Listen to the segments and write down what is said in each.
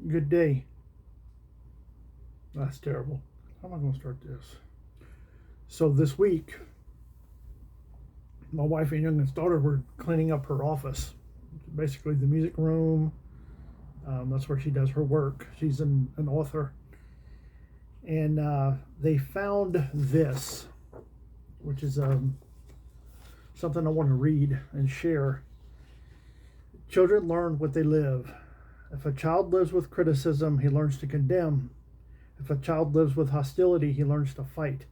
Good day. That's terrible. How am I going to start this? So this week, my wife and youngest daughter were cleaning up her office, basically the music room. That's where she does her work. She's an author, and they found this, which is something I want to read and share. Children learn what they live. If a child lives with criticism, he learns to condemn. If a child lives with hostility, he learns to fight.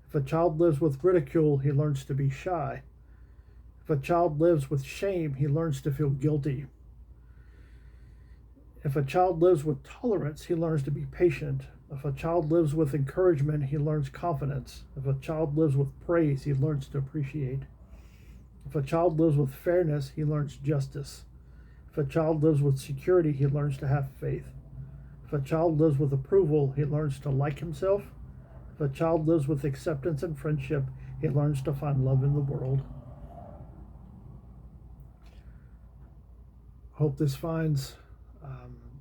If a child lives with ridicule, he learns to be shy. If a child lives with shame, he learns to feel guilty. If a child lives with tolerance, he learns to be patient. If a child lives with encouragement, he learns confidence. If a child lives with praise, he learns to appreciate. If a child lives with fairness, he learns justice. If a child lives with security, he learns to have faith. If a child lives with approval, he learns to like himself. If a child lives with acceptance and friendship, he learns to find love in the world. Hope this finds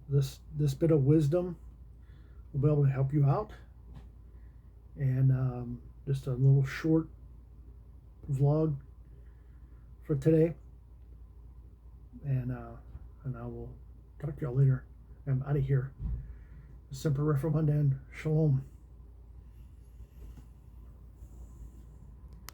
this bit of wisdom will be able to help you out. And just a little short vlog for today. And I will talk to y'all later. I'm out of here. Semper Reformandam. Shalom.